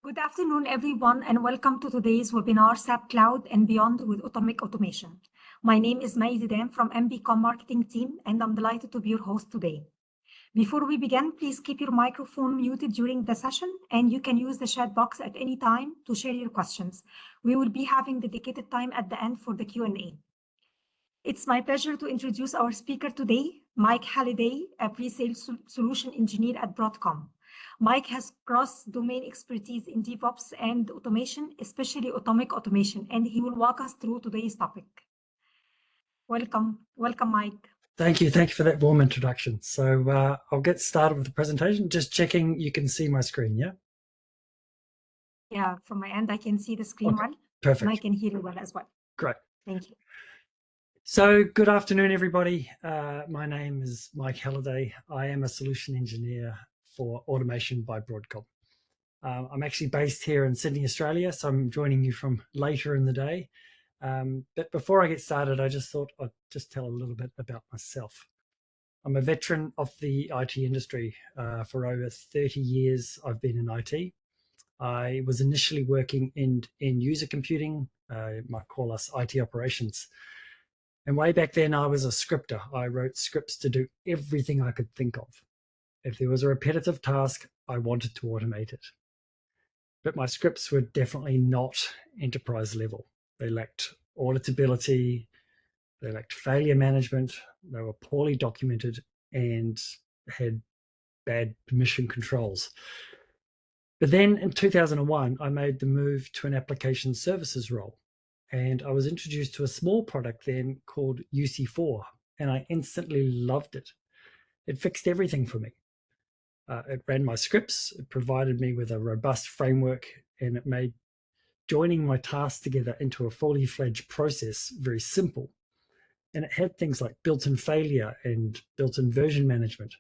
Good afternoon, everyone, and welcome to today's webinar, SAP Cloud and Beyond with Automic Automation. My name is May Zidane from MBCom Marketing Team, and I'm delighted to be your host today. Before we begin, please keep your microphone muted during the session, and you can use the chat box at any time to share your questions. We will be having dedicated time at the end for the Q&A. It's my pleasure to introduce our speaker today, Mike Halliday, a pre-sales solution engineer at Broadcom. Mike has cross-domain expertise in DevOps and automation, especially Automic Automation, and he will walk us through today's topic. Welcome, Mike. Thank you for that warm introduction. So I'll get started with the presentation. Just checking you can see my screen, yeah? Yeah, from my end, I can see the screen well. Perfect. And I can hear you well as well. Great. Thank you. So good afternoon, everybody. My name is Mike Halliday. I am a solution engineer for automation by Broadcom. I'm actually based here in Sydney, Australia, so I'm joining you from later in the day. But before I get started, I just thought I'd just tell a little bit about myself. I'm a veteran of the IT industry. For over 30 years, I've been in IT. I was initially working in user computing, you might call us IT operations. And way back then, I was a scripter. I wrote scripts to do everything I could think of. If there was a repetitive task, I wanted to automate it. But my scripts were definitely not enterprise level. They lacked auditability, they lacked failure management, they were poorly documented, and had bad permission controls. But then in 2001, I made the move to an application services role. And I was introduced to a small product then called UC4, and I instantly loved it. It fixed everything for me. It ran my scripts, it provided me with a robust framework, and it made joining my tasks together into a fully fledged process very simple. And it had things like built-in failure and built-in version management.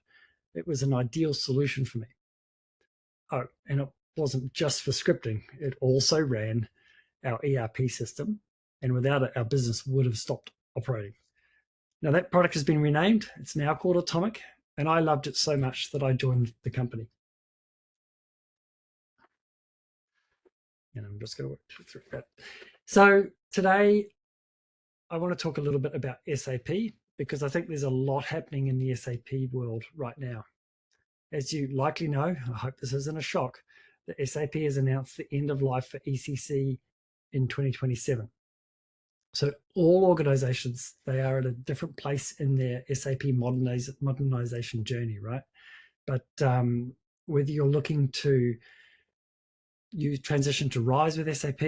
It was an ideal solution for me. Oh, and it wasn't just for scripting. It also ran our ERP system, and without it, our business would have stopped operating. Now that product has been renamed. It's now called Automic, and I loved it so much that I joined the company. And I'm just going to work through that. So today, I want to talk a little bit about SAP, because I think there's a lot happening in the SAP world right now. As you likely know, I hope this isn't a shock, that SAP has announced the end of life for ECC in 2027. So all organizations, they are at a different place in their SAP modernization journey, right? But whether you're looking to transition to RISE with SAP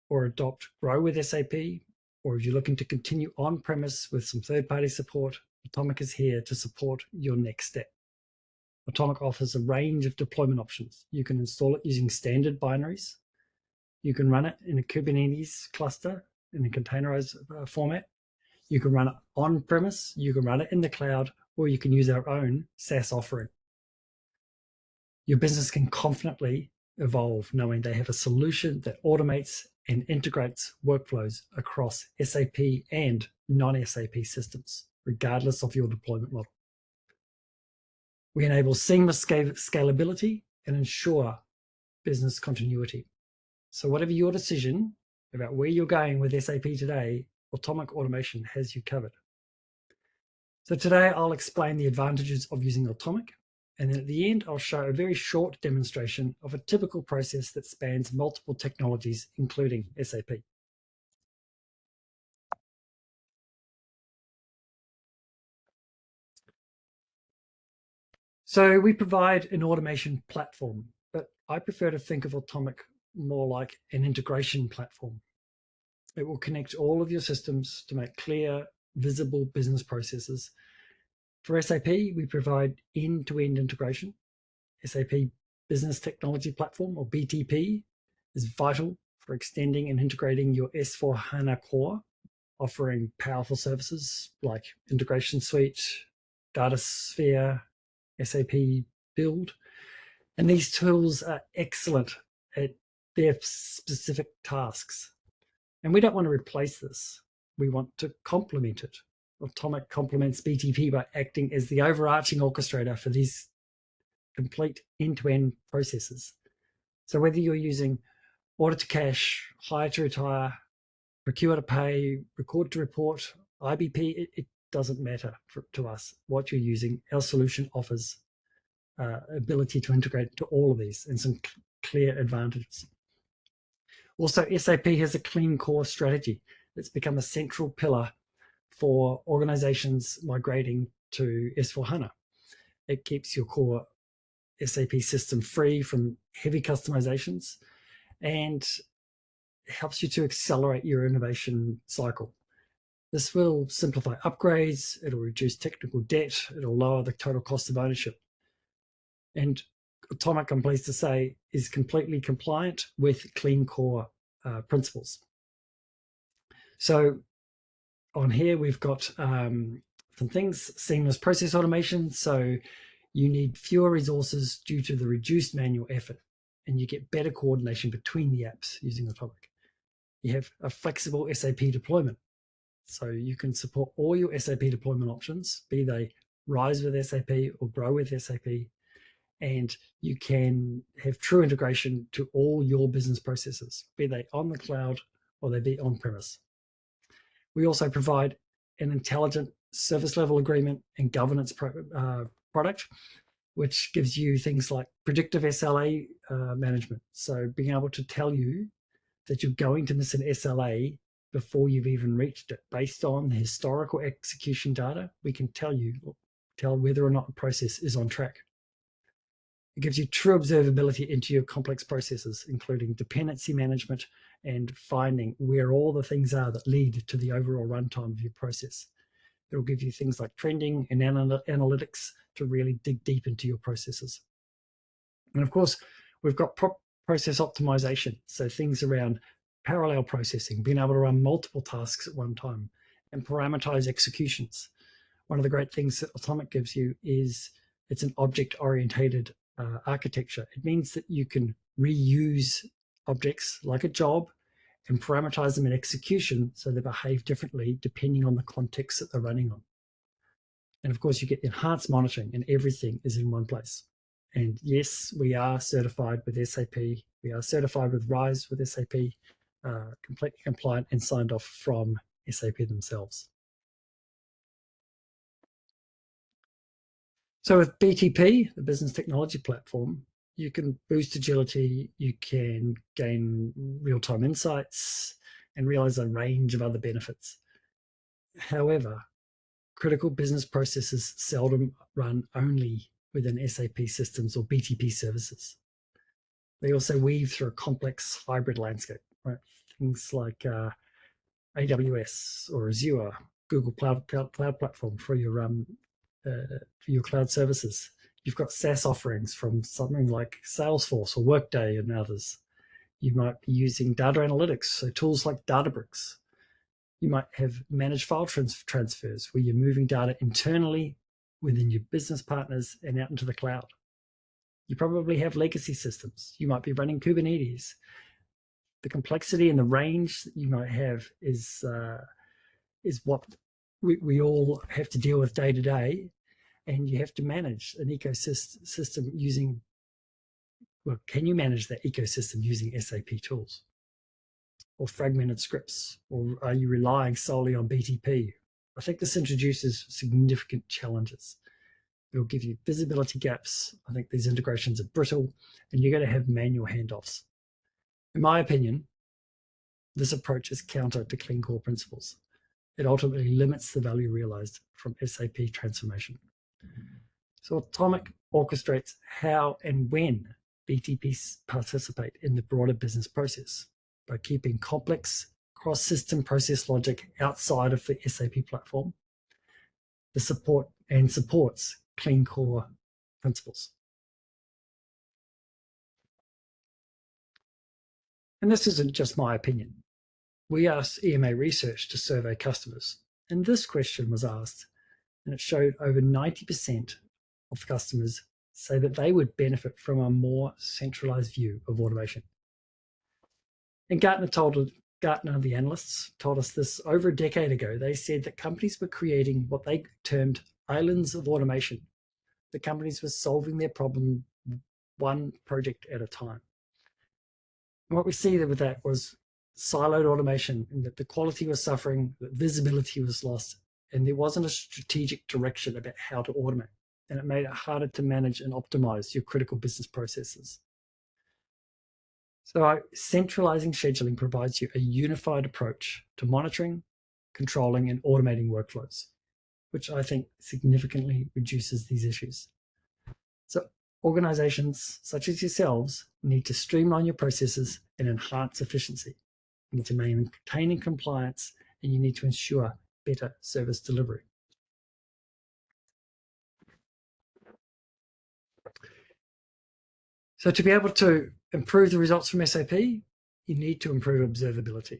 or adopt GROW with SAP, or if you're looking to continue on-premise with some third-party support, Automic is here to support your next step. Automic offers a range of deployment options. You can install it using standard binaries. You can run it in a Kubernetes cluster in a containerized format. You can run it on-premise, you can run it in the cloud, or you can use our own SaaS offering. Your business can confidently evolve knowing they have a solution that automates and integrates workflows across SAP and non-SAP systems, regardless of your deployment model. We enable seamless scalability and ensure business continuity. So whatever your decision about where you're going with SAP today, Automic Automation has you covered. So today I'll explain the advantages of using Automic, and then at the end I'll show a very short demonstration of a typical process that spans multiple technologies, including SAP. So we provide an automation platform, but I prefer to think of Automic more like an integration platform. It will connect all of your systems to make clear, visible business processes. For SAP, we provide end-to-end integration. SAP Business Technology Platform, or BTP, is vital for extending and integrating your S/4HANA core, offering powerful services like Integration Suite, DataSphere, SAP Build. And these tools are excellent at their specific tasks. And we don't want to replace this. We want to complement it. Automic complements BTP by acting as the overarching orchestrator for these complete end-to-end processes. So whether you're using order to cash, hire to retire, procure to pay, record to report, IBP, it doesn't matter to us what you're using. Our solution offers ability to integrate to all of these and some clear advantages. Also, SAP has a clean core strategy that's become a central pillar for organizations migrating to S4HANA. It keeps your core SAP system free from heavy customizations and helps you to accelerate your innovation cycle. This will simplify upgrades, it'll reduce technical debt, it'll lower the total cost of ownership. And Automic, I'm pleased to say, is completely compliant with clean core principles. So on here, we've got some things, seamless process automation. So you need fewer resources due to the reduced manual effort, and you get better coordination between the apps using Automic. You have a flexible SAP deployment. So you can support all your SAP deployment options, be they rise with SAP or grow with SAP, and you can have true integration to all your business processes, be they on the cloud or they be on-premise. We also provide an intelligent service level agreement and governance product, which gives you things like predictive SLA management. So being able to tell you that you're going to miss an SLA before you've even reached it. Based on the historical execution data, we can tell whether or not a process is on track. It gives you true observability into your complex processes, including dependency management and finding where all the things are that lead to the overall runtime of your process. It will give you things like trending and analytics to really dig deep into your processes. And of course, we've got process optimization. So things around parallel processing, being able to run multiple tasks at one time and parameterize executions. One of the great things that Automic gives you is it's an object-oriented architecture. It means that you can reuse objects like a job and parameterize them in execution so they behave differently depending on the context that they're running on. And of course, you get enhanced monitoring and everything is in one place. And yes, we are certified with SAP. We are certified with RISE with SAP, completely compliant and signed off from SAP themselves. So with BTP, the Business Technology Platform, you can boost agility, you can gain real-time insights, and realize a range of other benefits. However, critical business processes seldom run only within SAP systems or BTP services. They also weave through a complex hybrid landscape, right? Things like AWS or Azure, Google Cloud Platform for your cloud services. You've got SaaS offerings from something like Salesforce or Workday and others. You might be using data analytics, so tools like Databricks. You might have managed file transfers where you're moving data internally within your business partners and out into the cloud. You probably have legacy systems. You might be running Kubernetes. The complexity and the range that you might have is what we all have to deal with day to day. And you have to manage an ecosystem using, well, can you manage that ecosystem using SAP tools or fragmented scripts? Or are you relying solely on BTP? I think this introduces significant challenges. It'll give you visibility gaps. I think these integrations are brittle and you're going to have manual handoffs. In my opinion, this approach is counter to clean core principles. It ultimately limits the value realized from SAP transformation. So Automic orchestrates how and when BTPs participate in the broader business process by keeping complex cross-system process logic outside of the SAP platform. The supports clean core principles. And this isn't just my opinion. We asked EMA Research to survey customers, and this question was asked, and it showed over 90% of customers say that they would benefit from a more centralized view of automation. And Gartner, the analysts, told us this over a decade ago. They said that companies were creating what they termed islands of automation. The companies were solving their problem one project at a time. And what we see with that was siloed automation, and that the quality was suffering, that visibility was lost, and there wasn't a strategic direction about how to automate. And it made it harder to manage and optimize your critical business processes. So centralizing scheduling provides you a unified approach to monitoring, controlling, and automating workflows, which I think significantly reduces these issues. So organizations such as yourselves need to streamline your processes and enhance efficiency. You need to maintain compliance, and you need to ensure better service delivery. So to be able to improve the results from SAP, you need to improve observability.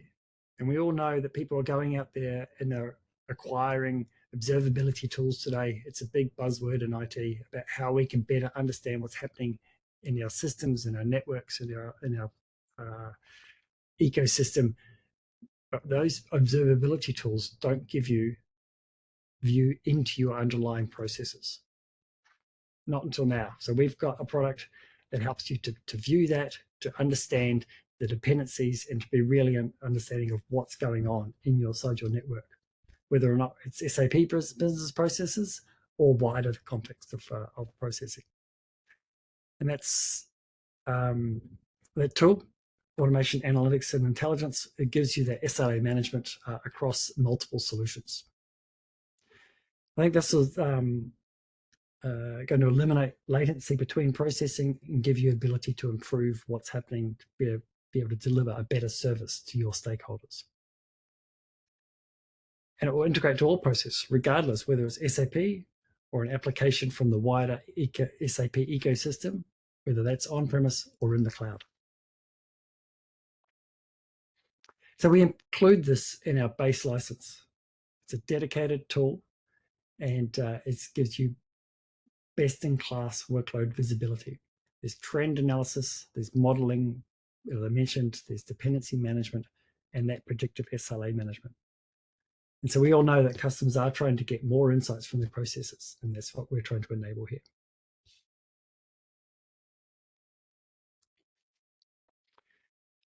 And we all know that people are going out there and they're acquiring observability tools today. It's a big buzzword in IT about how we can better understand what's happening in our systems, in our networks, in our ecosystem. But those observability tools don't give you view into your underlying processes. Not until now. So we've got a product that helps you to view that, to understand the dependencies, and to be really understanding of what's going on in your network, whether or not it's SAP business processes or wider the context of processing. And that's that tool, Automation Analytics and Intelligence. It gives you that SLA management across multiple solutions. I think this is going to eliminate latency between processing and give you ability to improve what's happening, to be able to deliver a better service to your stakeholders. And it will integrate to all processes, regardless whether it's SAP or an application from the wider SAP ecosystem, whether that's on-premise or in the cloud. So we include this in our base license. It's a dedicated tool, and it gives you best-in-class workload visibility. There's trend analysis, there's modeling, as I mentioned, there's dependency management, and that predictive SLA management. And so we all know that customers are trying to get more insights from their processes, and that's what we're trying to enable here.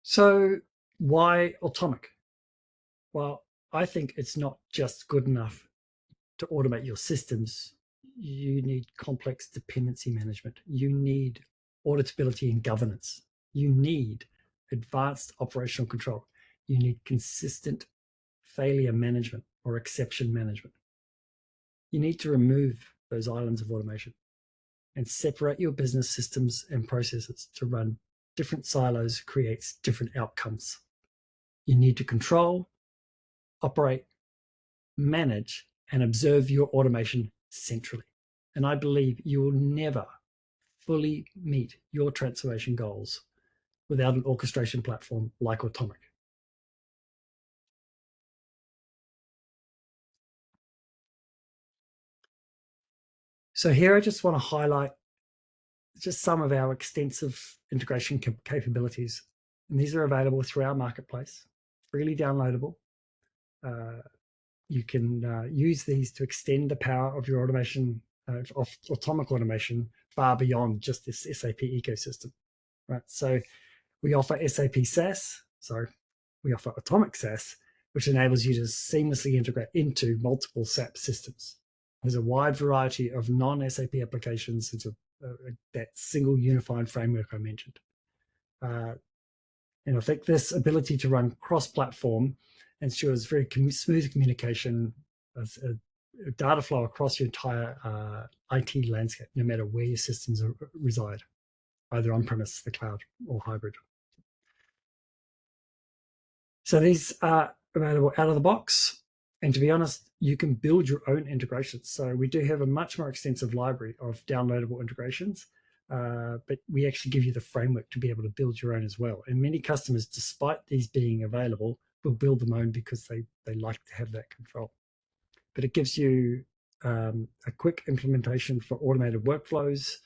So why Automic? Well, I think it's not just good enough to automate your systems. You need complex dependency management. You need auditability and governance. You need advanced operational control. You need consistent failure management or exception management. You need to remove those islands of automation and separate your business systems and processes. To run different silos creates different outcomes. You need to control, operate, manage, and observe your automation centrally. And I believe you will never fully meet your transformation goals without an orchestration platform like Automic. So here I just want to highlight just some of our extensive integration capabilities. And these are available through our marketplace, freely downloadable. You can use these to extend the power of your automation, of Automic automation, far beyond just this SAP ecosystem, right? So we offer SAP SaaS, we offer Automic SaaS, which enables you to seamlessly integrate into multiple SAP systems. There's a wide variety of non-SAP applications into that single unified framework I mentioned. And I think this ability to run cross-platform ensures very smooth communication, data flow across your entire IT landscape, no matter where your systems reside, either on-premise, the cloud, or hybrid. So these are available out of the box. And to be honest, you can build your own integrations. So we do have a much more extensive library of downloadable integrations, but we actually give you the framework to be able to build your own as well. And many customers, despite these being available, will build them own because they like to have that control. But it gives you a quick implementation for automated workflows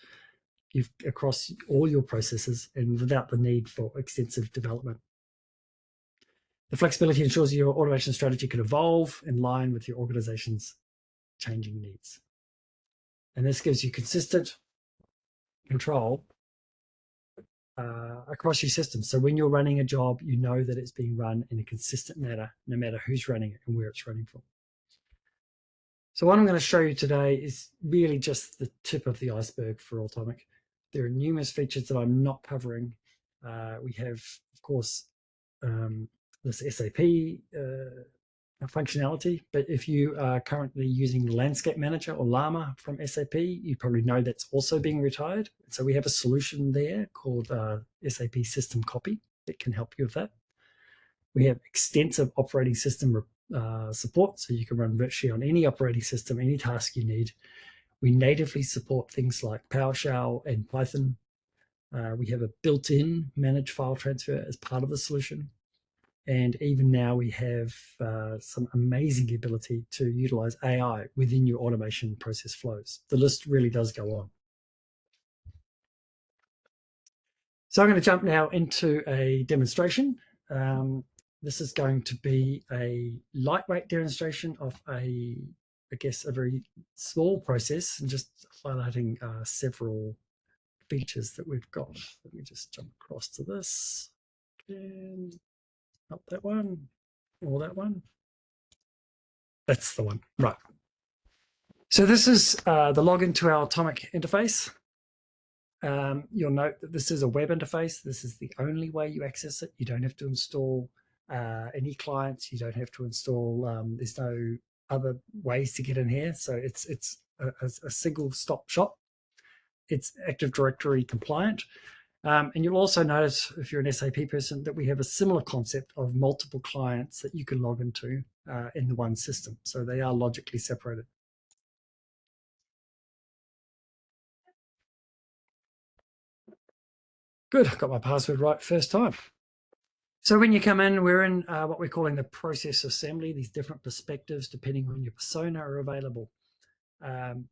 across all your processes and without the need for extensive development. The flexibility ensures your automation strategy can evolve in line with your organization's changing needs. And this gives you consistent control across your system. So when you're running a job, you know that it's being run in a consistent manner, no matter who's running it and where it's running from. So what I'm going to show you today is really just the tip of the iceberg for Automic. There are numerous features that I'm not covering. We have, of course, this SAP functionality, but if you are currently using Landscape Manager or Llama from SAP, you probably know that's also being retired. So we have a solution there called SAP System Copy that can help you with that. We have extensive operating system support, so you can run virtually on any operating system, any task you need. We natively support things like PowerShell and Python. We have a built-in managed file transfer as part of the solution. And even now we have some amazing ability to utilize AI within your automation process flows. The list really does go on. So I'm going to jump now into a demonstration. This is going to be a lightweight demonstration of I guess, a very small process, and just highlighting several features that we've got. Let me just jump across to this. And not that one, or that one. That's the one, right. So this is the login to our Automic interface. You'll note that this is a web interface. This is the only way you access it. You don't have to install any clients. You don't have to install, there's no other ways to get in here. So it's a single stop shop. It's Active Directory compliant. And you'll also notice, if you're an SAP person, that we have a similar concept of multiple clients that you can log into in the one system. So they are logically separated. Good, I got my password right first time. So when you come in, we're in what we're calling the process assembly. These different perspectives, depending on your persona, are available.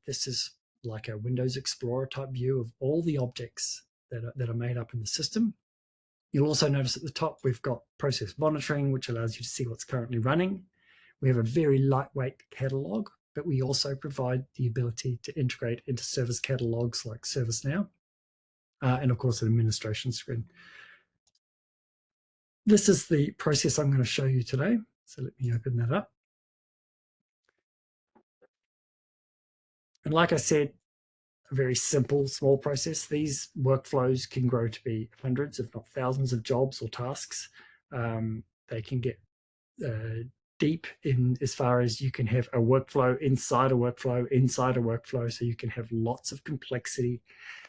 This is like a Windows Explorer type view of all the objects that are made up in the system. You'll also notice at the top, we've got process monitoring, which allows you to see what's currently running. We have a very lightweight catalog, but we also provide the ability to integrate into service catalogs like ServiceNow, and of course an administration screen. This is the process I'm going to show you today. So let me open that up. And like I said, a very simple, small process. These workflows can grow to be hundreds, if not thousands of jobs or tasks. They can get deep in as far as you can have a workflow inside a workflow inside a workflow. So you can have lots of complexity.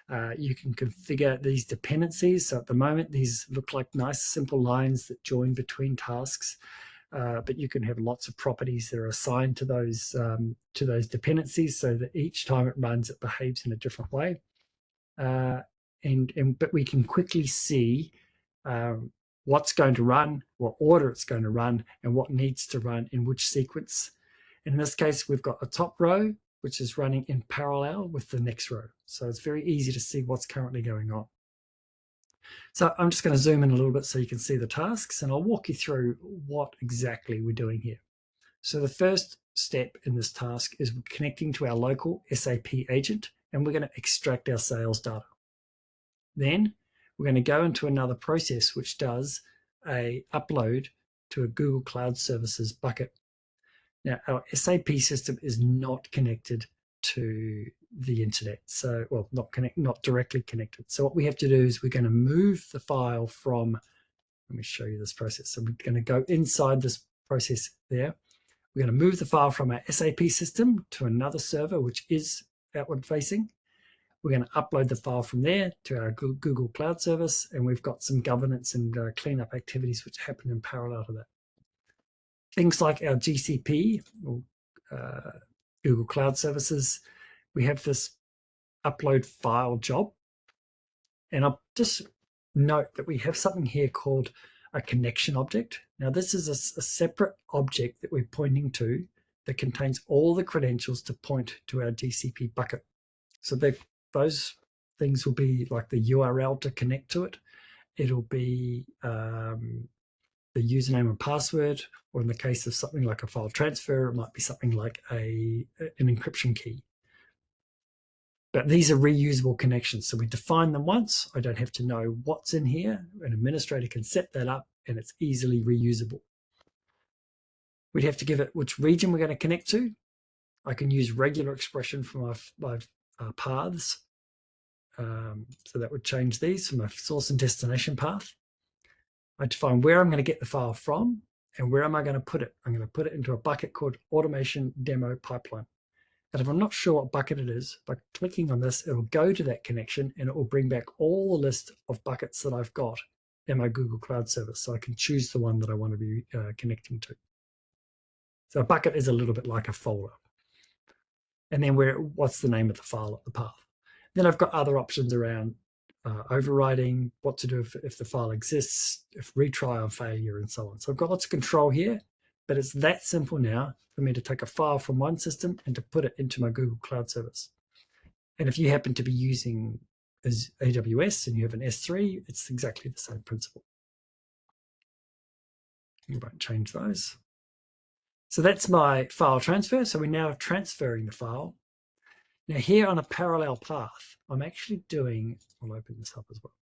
You can configure these dependencies. So at the moment, these look like nice, simple lines that join between tasks. But you can have lots of properties that are assigned to those dependencies, so that each time it runs, it behaves in a different way. But we can quickly see what's going to run, what order it's going to run, and what needs to run in which sequence. In this case, we've got a top row, which is running in parallel with the next row. So it's very easy to see what's currently going on. So I'm just going to zoom in a little bit so you can see the tasks, and I'll walk you through what exactly we're doing here. So the first step in this task is connecting to our local SAP agent, and we're going to extract our sales data. Then we're going to go into another process which does a upload to a Google Cloud Services bucket. Now, our SAP system is not connected to the internet, so not directly connected. So what we have to do is we're going to move the file from, let me show you this process. So we're going to go inside this process there. We're going to move the file from our SAP system to another server, which is outward facing. We're going to upload the file from there to our Google Cloud Service, and we've got some governance and cleanup activities which happen in parallel to that. Things like our GCP, or Google Cloud Services, we have this upload file job. And I'll just note that we have something here called a connection object. Now, this is a separate object that we're pointing to that contains all the credentials to point to our GCP bucket. So those things will be like the URL to connect to it. It'll be the username and password, or in the case of something like a file transfer, it might be something like an encryption key. But these are reusable connections. So we define them once. I don't have to know what's in here. An administrator can set that up and it's easily reusable. We'd have to give it which region we're going to connect to. I can use regular expression for my paths. So that would change these for my source and destination path. I define where I'm going to get the file from and where am I going to put it. I'm going to put it into a bucket called Automation Demo Pipeline. And if I'm not sure what bucket it is, by clicking on this, it will go to that connection and it will bring back all the list of buckets that I've got in my Google Cloud service. So I can choose the one that I want to be connecting to. So a bucket is a little bit like a folder. And then what's the name of the file at the path. Then I've got other options around overriding, what to do if the file exists, if retry on failure, and so on. So I've got lots of control here, but it's that simple now for me to take a file from one system and to put it into my Google Cloud service. And if you happen to be using AWS and you have an S3, it's exactly the same principle. You won't change those. So that's my file transfer. So we're now transferring the file. Now here on a parallel path, I'm actually doing, I'll open this up as well.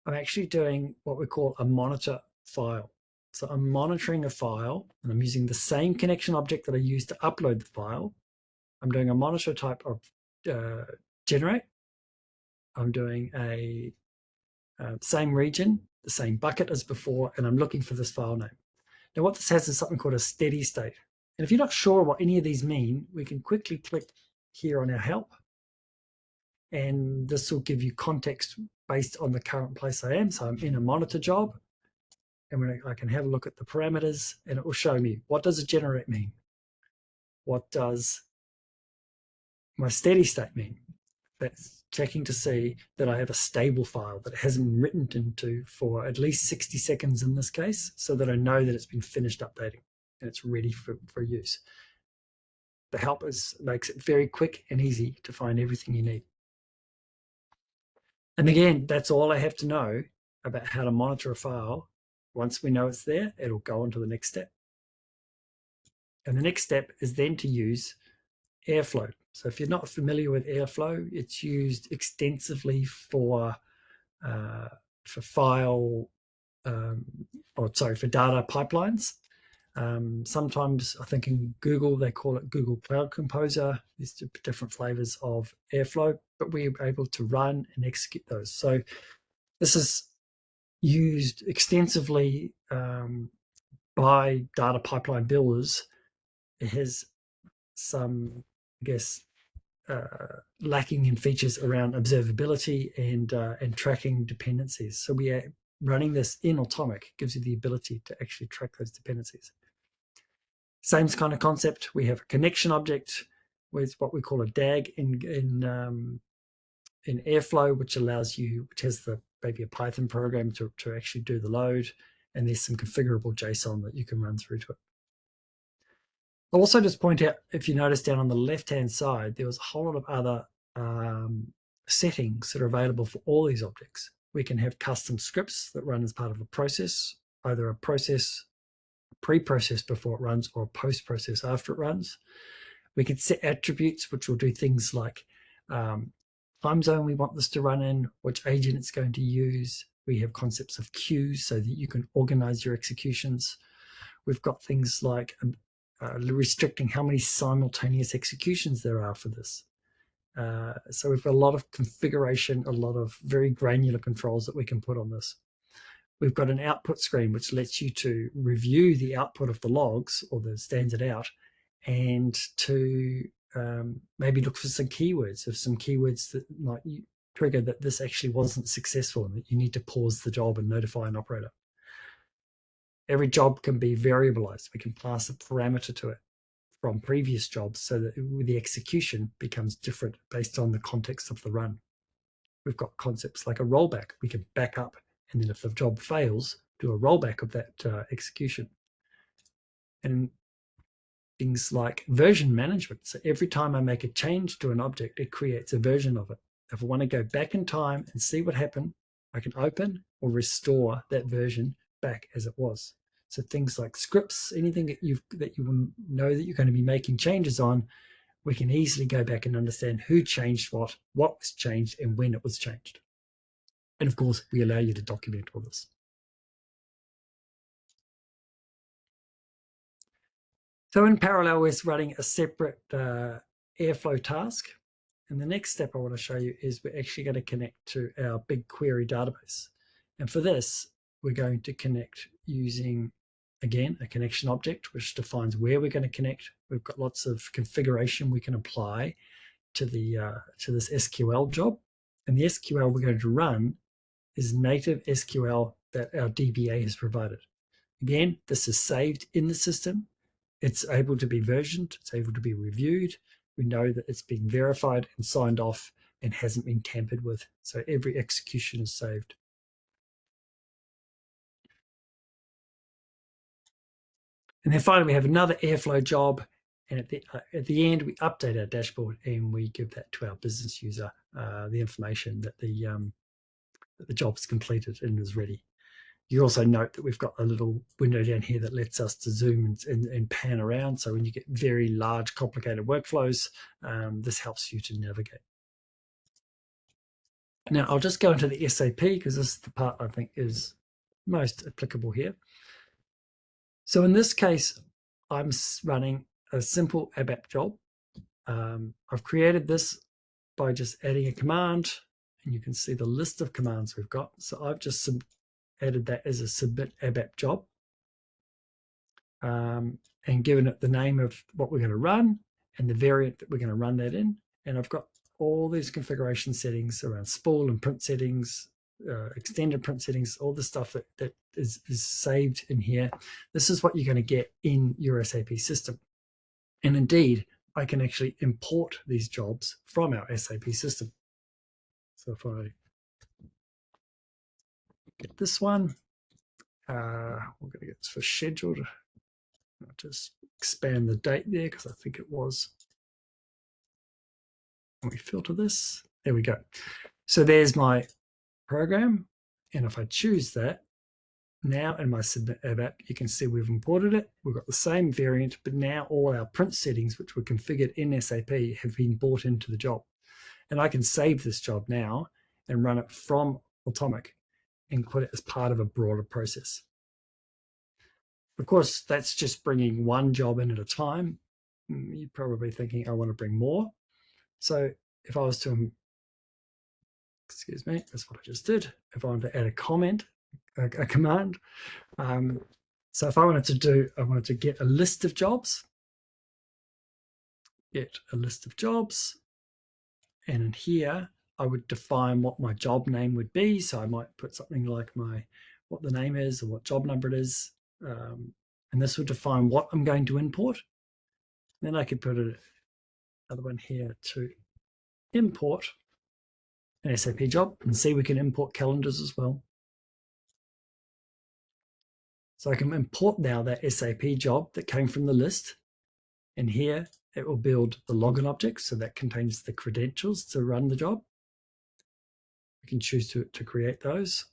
I'm actually doing what we call a monitor file. So I'm monitoring a file and I'm using the same connection object that I used to upload the file. I'm doing a monitor type of generate. I'm doing a same region, the same bucket as before, and I'm looking for this file name. Now what this has is something called a steady state. And if you're not sure what any of these mean, we can quickly click here on our help. And this will give you context based on the current place I am. So I'm in a monitor job. And when I can have a look at the parameters and it will show me, what does a generate mean? What does my steady state mean? That's checking to see that I have a stable file that it hasn't been written into for at least 60 seconds in this case, so that I know that it's been finished updating and it's ready for use. The help makes it very quick and easy to find everything you need. And again, that's all I have to know about how to monitor a file. Once we know it's there, it'll go on to the next step. And the next step is then to use Airflow. So if you're not familiar with Airflow, it's used extensively for file, for data pipelines. Sometimes I think in Google, they call it Google Cloud Composer. There's different flavors of Airflow, but we're able to run and execute those. So this is used extensively by data pipeline builders. It has some, I guess, lacking in features around observability and tracking dependencies. So we are running this in Automic, gives you the ability to actually track those dependencies. Same kind of concept. We have a connection object with what we call a DAG in Airflow, which allows you, which has maybe a Python program to actually do the load, and there's some configurable JSON that you can run through to it. I'll also just point out, if you notice down on the left-hand side, there was a whole lot of other settings that are available for all these objects. We can have custom scripts that run as part of a process, either a process, pre-process before it runs, or a post-process after it runs. We can set attributes, which will do things like time zone we want this to run in, which agent it's going to use. We have concepts of queues so that you can organize your executions. We've got things like restricting how many simultaneous executions there are for this. So we've got a lot of configuration, a lot of very granular controls that we can put on this. We've got an output screen, which lets you to review the output of the logs, or the stands it out, and to maybe look for some keywords, if some keywords that might trigger that this actually wasn't successful and that you need to pause the job and notify an operator. Every job can be variabilized. We can pass a parameter to it from previous jobs so that the execution becomes different based on the context of the run. We've got concepts like a rollback. We can back up, and then if the job fails, do a rollback of that execution. And things like version management. So every time I make a change to an object, it creates a version of it. If I want to go back in time and see what happened, I can open or restore that version back as it was. So things like scripts, anything that you know that you're going to be making changes on, we can easily go back and understand who changed what was changed, and when it was changed. And of course, we allow you to document all this. So in parallel, we're running a separate Airflow task. And the next step I want to show you is we're actually going to connect to our BigQuery database. And for this, we're going to connect using, again, a connection object, which defines where we're going to connect. We've got lots of configuration we can apply to this SQL job. And the SQL we're going to run is native SQL that our DBA has provided. Again, this is saved in the system. It's able to be versioned. It's able to be reviewed. We know that it's been verified and signed off and hasn't been tampered with. So every execution is saved. And then finally, we have another Airflow job. And at the end, we update our dashboard and we give that to our business user, the information that the job's completed and is ready. You also note that we've got a little window down here that lets us to zoom and pan around. So when you get very large, complicated workflows, this helps you to navigate. Now, I'll just go into the SAP because this is the part I think is most applicable here. So in this case, I'm running a simple ABAP job. I've created this by just adding a command, and you can see the list of commands we've got. So I've just added that as a submit ABAP job, and given it the name of what we're going to run and the variant that we're going to run that in. And I've got all these configuration settings around spool and print settings, extended print settings, all the stuff that is saved in here. This is what you're going to get in your SAP system. And indeed, I can actually import these jobs from our SAP system. So if I get this one, we're going to get this for scheduled. I'll just expand the date there because I think it was. When we filter this, there we go. So there's my program. And if I choose that, now in my submit ABAP, you can see we've imported it. We've got the same variant, but now all our print settings, which were configured in SAP, have been brought into the job. And I can save this job now and run it from Automic and put it as part of a broader process. Of course, that's just bringing one job in at a time. You're probably thinking, I want to bring more. So if I was to, excuse me, that's what I just did. If I wanted to add a comment, a command. So if I wanted to get a list of jobs, and in here, I would define what my job name would be. So I might put something like what the name is or what job number it is. And this would define what I'm going to import. Then I could put another one here to import an SAP job, and see we can import calendars as well. So I can import now that SAP job that came from the list. And here it will build the login object. So that contains the credentials to run the job. We can choose to create those.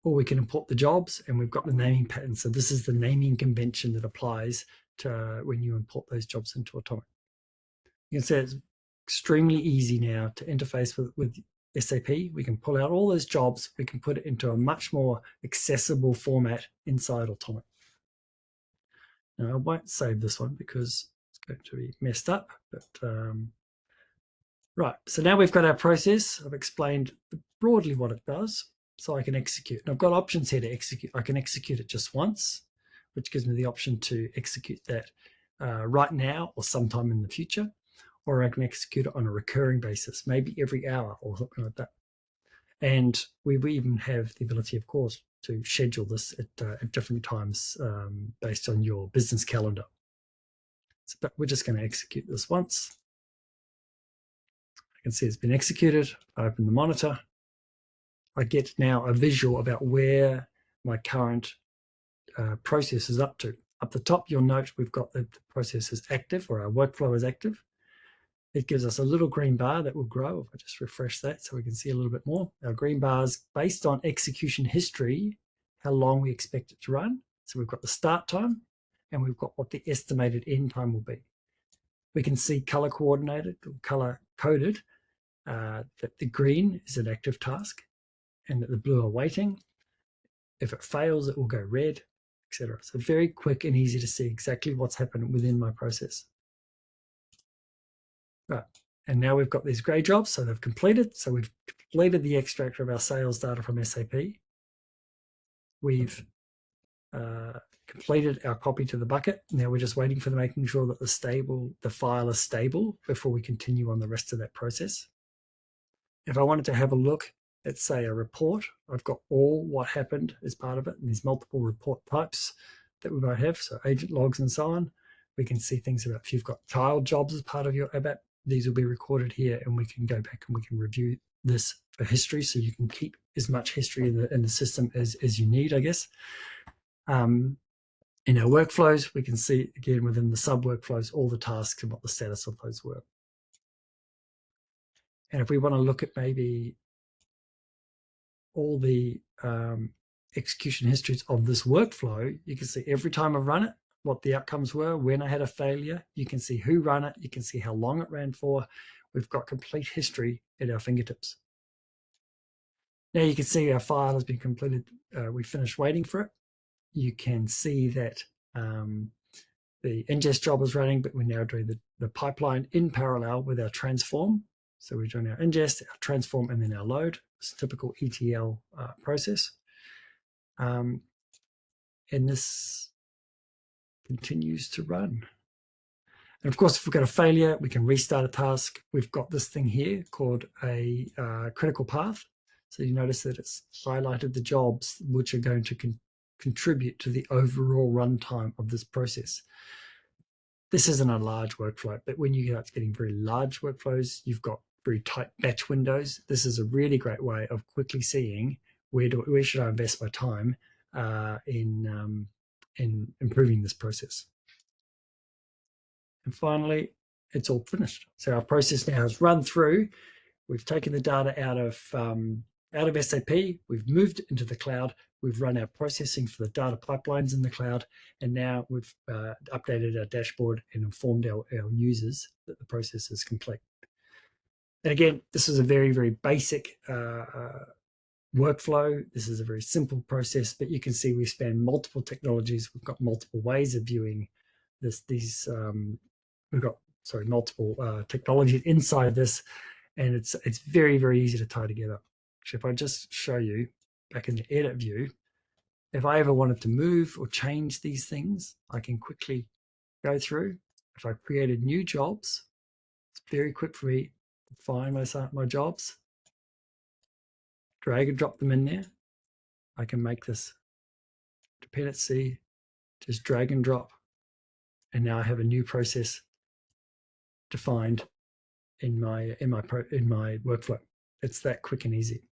Or we can import the jobs, and we've got the naming pattern. So this is the naming convention that applies to when you import those jobs into Automic. You can see it's extremely easy now to interface with SAP. We can pull out all those jobs. We can put it into a much more accessible format inside Automic. Now, I won't save this one because it's going to be messed up. But right, so now we've got our process. I've explained broadly what it does. So I can execute. And I've got options here to execute. I can execute it just once, which gives me the option to execute that right now or sometime in the future, or I can execute it on a recurring basis, maybe every hour or something like that. And we even have the ability, of course, to schedule this at different times based on your business calendar. So, but we're just going to execute this once. I can see it's been executed. I open the monitor. I get now a visual about where my current process is up to. Up the top, you'll note we've got the process is active, or our workflow is active. It gives us a little green bar that will grow. If I just refresh that so we can see a little bit more. Our green bars based on execution history, how long we expect it to run. So we've got the start time, and we've got what the estimated end time will be. we can see color coordinated or color coded that the green is an active task and that the blue are waiting. If it fails, it will go red, etc. So very quick and easy to see exactly what's happened within my process. Right, and now we've got these gray jobs, so they've completed. So we've completed the extract of our sales data from SAP. We've completed our copy to the bucket. Now we're just waiting for making sure that the file is stable before we continue on the rest of that process. If I wanted to have a look at, say, a report, I've got all what happened as part of it, and there's multiple report types that we might have, so agent logs and so on. We can see things about if you've got child jobs as part of your ABAP, these will be recorded here, and we can go back and we can review this for history, so you can keep as much history in the system as you need, I guess. In our workflows, we can see, again, within the sub-workflows, all the tasks and what the status of those were. And if we want to look at maybe all the execution histories of this workflow, you can see every time I've run it, what the outcomes were, when I had a failure. You can see who ran it. You can see how long it ran for. We've got complete history at our fingertips. Now you can see our file has been completed. We finished waiting for it. You can see that the ingest job is running, but we're now doing the pipeline in parallel with our transform. So we're doing our ingest, our transform, and then our load. It's a typical ETL process. And this continues to run. And of course, if we've got a failure, we can restart a task. We've got this thing here called a critical path. So you notice that it's highlighted the jobs which are going to contribute to the overall runtime of this process. This isn't a large workflow, but when you start getting very large workflows, you've got very tight batch windows. This is a really great way of quickly seeing where should I invest my time in improving this process. And finally, it's all finished. So our process now has run through. We've taken the data out of SAP. We've moved it into the cloud. We've run our processing for the data pipelines in the cloud, and now we've updated our dashboard and informed our users that the process is complete. And again, this is a very, very basic workflow. This is a very simple process, but you can see we span multiple technologies. We've got multiple ways of viewing this. We've got multiple technologies inside this, and it's very, very easy to tie together. So if I just show you back in the edit view, if I ever wanted to move or change these things, I can quickly go through. If I created new jobs, it's very quick for me to find my jobs, drag and drop them in there. I can make this dependency, just drag and drop, and now I have a new process defined in my workflow. It's that quick and easy.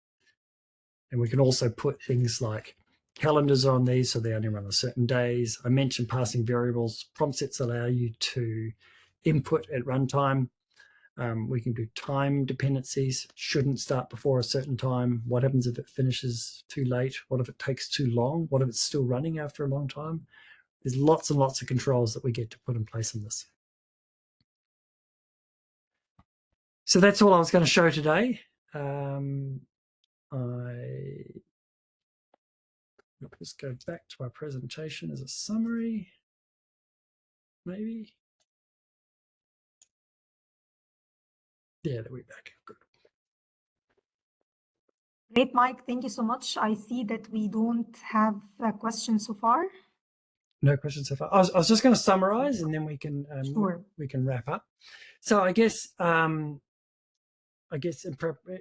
And we can also put things like calendars on these so they only run on certain days. I mentioned passing variables. Prompt sets allow you to input at runtime. We can do time dependencies. Shouldn't start before a certain time. What happens if it finishes too late? What if it takes too long? What if it's still running after a long time? There's lots and lots of controls that we get to put in place in this. So that's all I was going to show today. I'll just go back to my presentation as a summary, maybe. Yeah, there we're back. Good. Great, Mike. Thank you so much. I see that we don't have a question so far. No questions so far. I was just going to summarize, and then we can we can wrap up. So I guess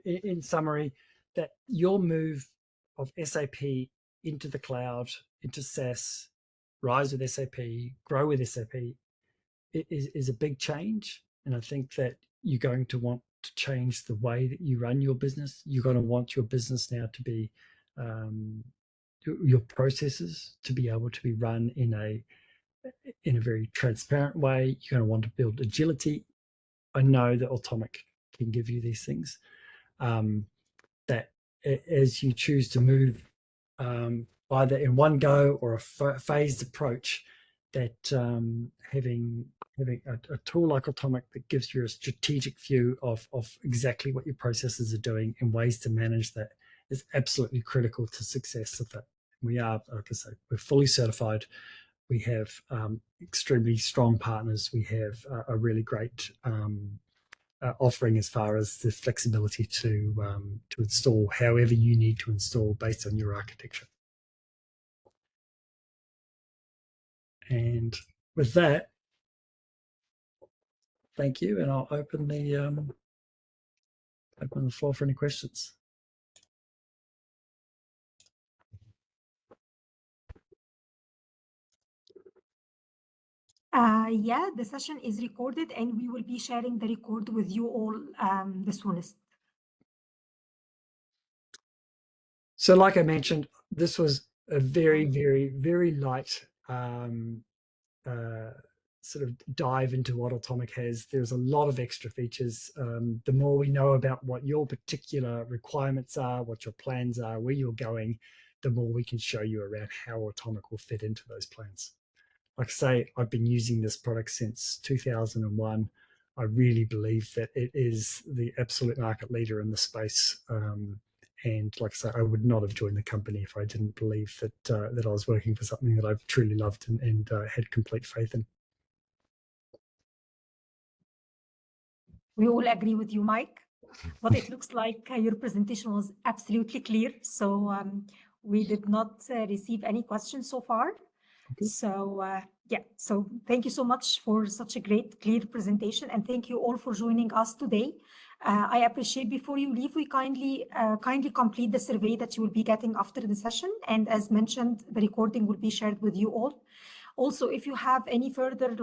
in summary, that your move of SAP into the cloud, into SaaS, rise with SAP, grow with SAP, is a big change. And I think that you're going to want to change the way that you run your business. You're going to want your business now to be, your processes to be able to be run in a very transparent way. You're going to want to build agility. I know that Automic can give you these things. That as you choose to move either in one go or a phased approach, that having having a tool like Automic that gives you a strategic view of exactly what your processes are doing and ways to manage that is absolutely critical to success of that. We are, like I say, we're fully certified. We have extremely strong partners. We have a really great offering as far as the flexibility to install however you need to install based on your architecture. And with that, thank you, and I'll open the floor for any questions. Yeah, the session is recorded and we will be sharing the record with you all the soonest. So like I mentioned, this was a very, very, very light sort of dive into what Automic has. There's a lot of extra features. The more we know about what your particular requirements are, what your plans are, where you're going, the more we can show you around how Automic will fit into those plans. Like I say, I've been using this product since 2001. I really believe that it is the absolute market leader in the space. And like I say, I would not have joined the company if I didn't believe that that I was working for something that I've truly loved and had complete faith in. We all agree with you, Mike. But it looks like your presentation was absolutely clear. So we did not receive any questions so far. Okay. So yeah, so thank you so much for such a great, clear presentation. And thank you all for joining us today. I appreciate before you leave, we kindly complete the survey that you will be getting after the session. And as mentioned, the recording will be shared with you all. Also, if you have any further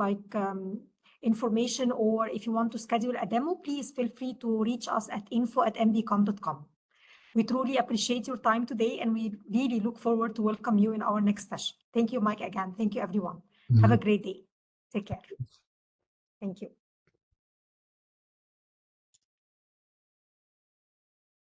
information or if you want to schedule a demo, please feel free to reach us at info@mbcom.com. We truly appreciate your time today and we really look forward to welcome you in our next session. Thank you, Mike, again. Thank you, everyone. Have a great day. Take care. Thank you.